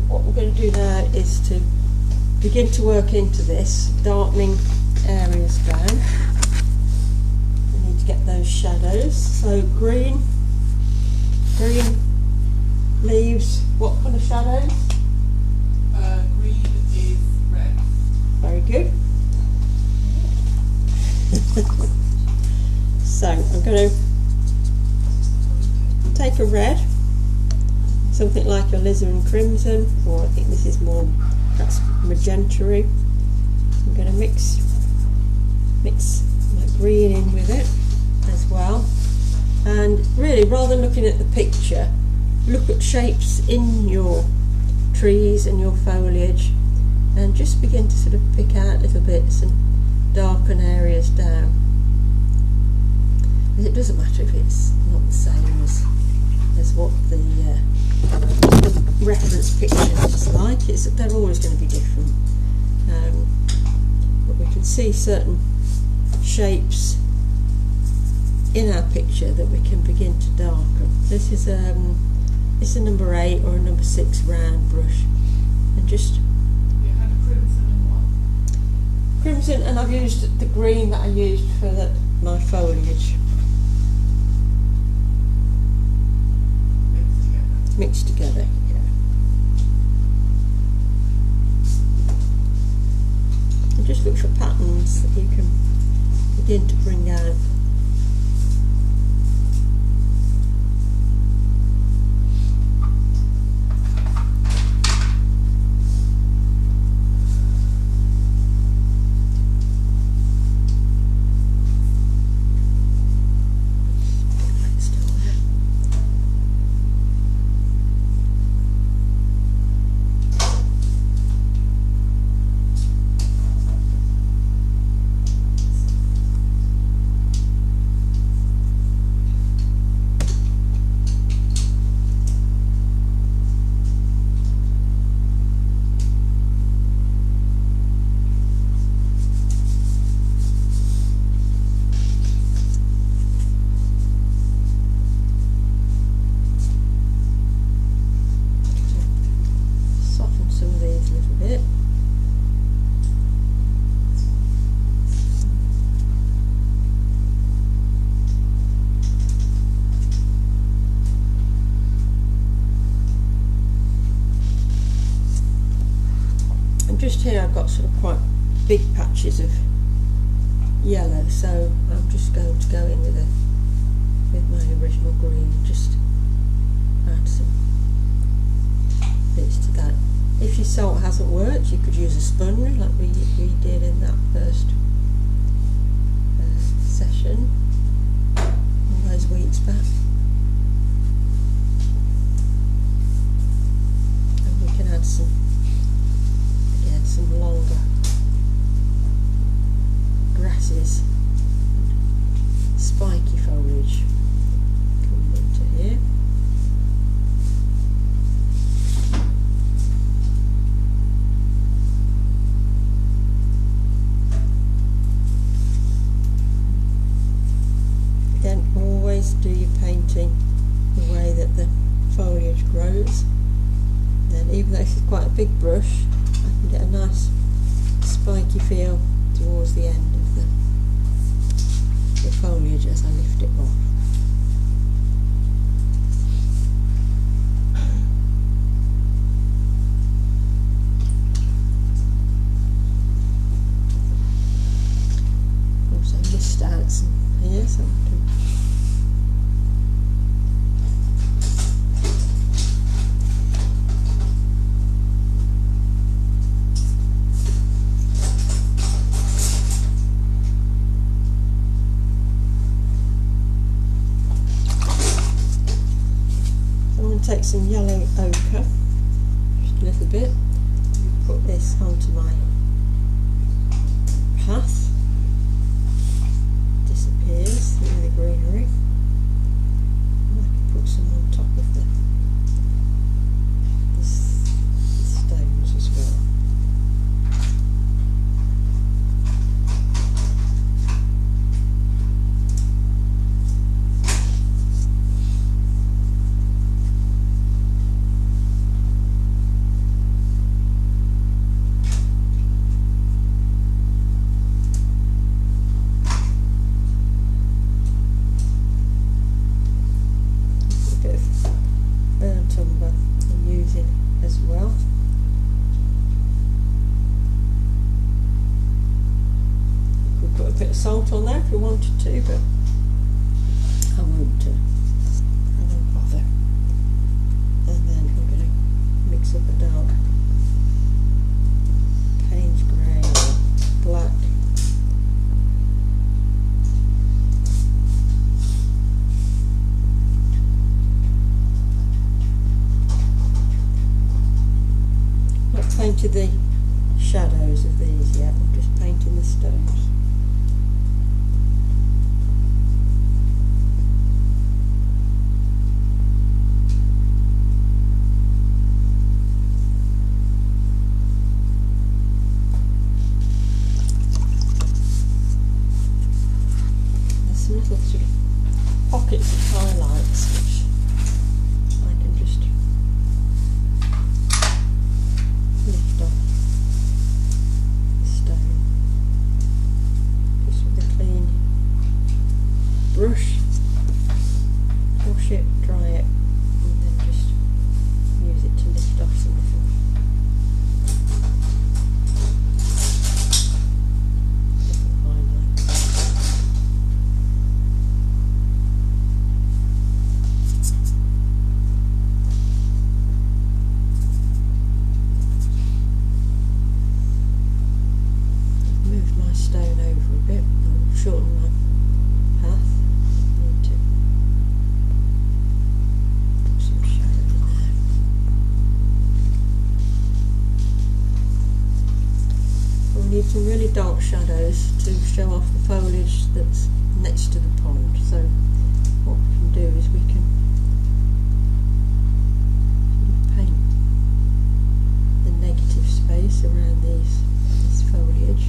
what we're going to do now is to begin to work into this, darkening areas down. We need to get those shadows. So green leaves, what kind of shadows? Green is red. Very good. So I'm going to take a red, something like alizarin crimson, or I think this is more perhaps magenta-y. I'm going to mix my green in with it as well. And really, rather than looking at the picture, look at shapes in your trees and your foliage, and just begin to sort of pick out little bits and darken areas down. It doesn't matter if it's not the same as what the reference picture is like. They're always going to be different, but we can see certain shapes in our picture that we can begin to darken. This is a number 8 or a number 6 round brush, and just You had a crimson and what? crimson, and I've used the green that I used for my foliage. Mixed together, yeah. And just look for patterns that you can begin to bring out. Just here I've got sort of quite big patches of yellow, so I'm just going to go in with my original green, just add some bits to that. If your salt hasn't worked, you could use a sponge like we did in that first session all those weeks back. And we can add some longer grasses, spiky foliage coming into here. Again, always do your painting the way that the foliage grows. Then, even though this is quite a big brush, I can get a nice spiky feel towards the end of the foliage as I lift it off. Also missed out some here, so I can take some yellow ochre, just a little bit, put this onto my path, disappears through the greenery, and I can put some on top of the stones as well. white umber I'm using as well. You could put a bit of salt on there if you wanted to, but I won't bother. And then I'm going to mix up a dark Payne's grey or black. Not painted the shadows of these yet, I'm just painting the stones. Some little sort of pockets of highlights which I can just lift off the stone just with a clean brush, wash it, dry it, and then just use it to lift off some little stone over a bit, I'll shorten my path. Need to put some shadow in there. We'll need some really dark shadows to show off the foliage that's next to the pond. So what we can do is we can paint the negative space around this foliage.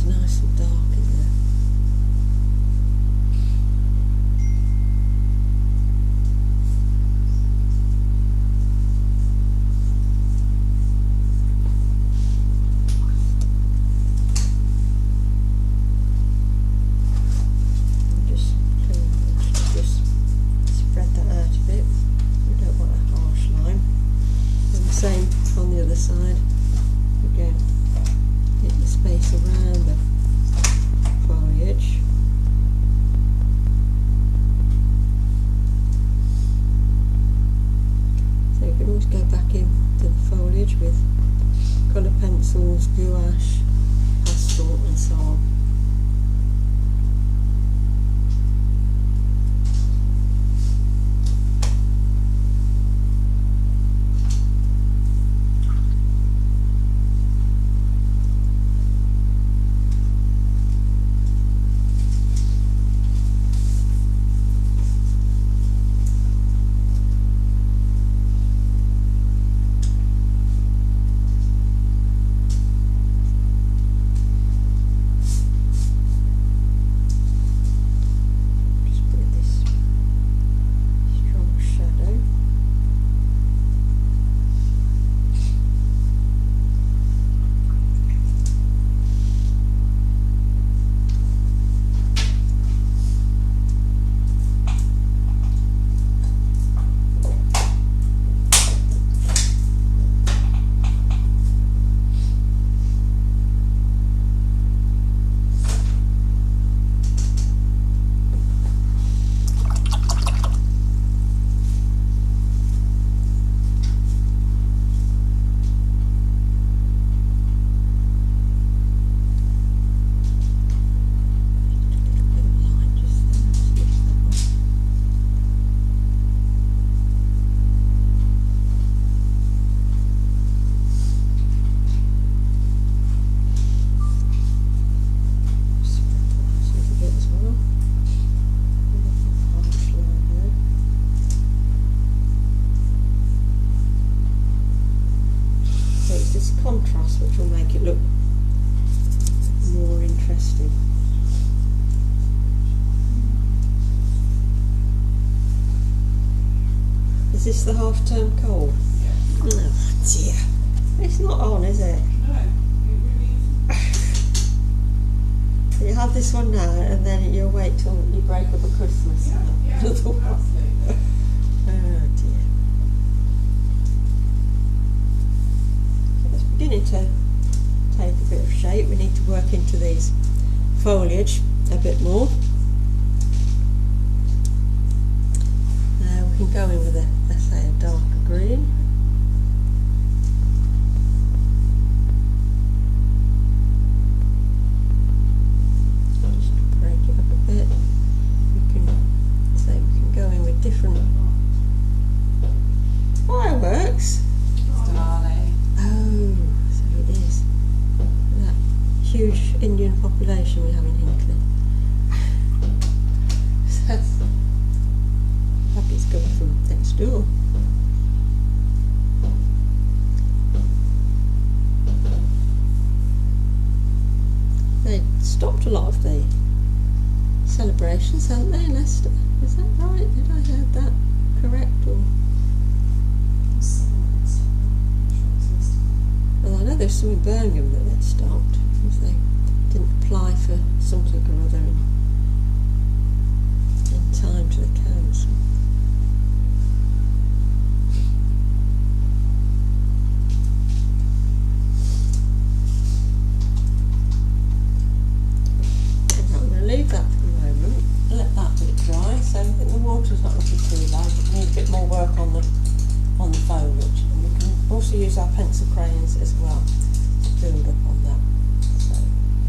Nice and dark in there. And just spread that out a bit. We don't want a harsh line. And the same on the other side. Again, hit the space around the foliage. So you can always go back into the foliage with colour pencils, gouache, pastel and so on. Contrast, which will make it look more interesting. Is this the half-term cold? Yeah. Oh dear. It's not on, is it? No, it really isn't. have this one now, and then you'll wait till you break up at Christmas. Yeah, Another one. absolutely. Oh dear. It's beginning to take a bit of shape. We need to work into these foliage a bit more. Now we can go in with let's say a darker green. Just break it up a bit. We can go in with different fireworks. Darling. Oh, so it is. That huge Indian population we have in Hinckley. So, happy it's coming from next door. They stopped a lot of the celebrations, haven't they, in Leicester? Is that right? Did I hear that correct? Or well, I know there's some in Birmingham that they'd stopped if they didn't apply for something or other in time to the council. I'm going to leave that for the moment, let that bit dry. So I think the water's not looking too bad, but we need a bit more work on the foliage. And we can also use our pencil crayons as well to build up on that.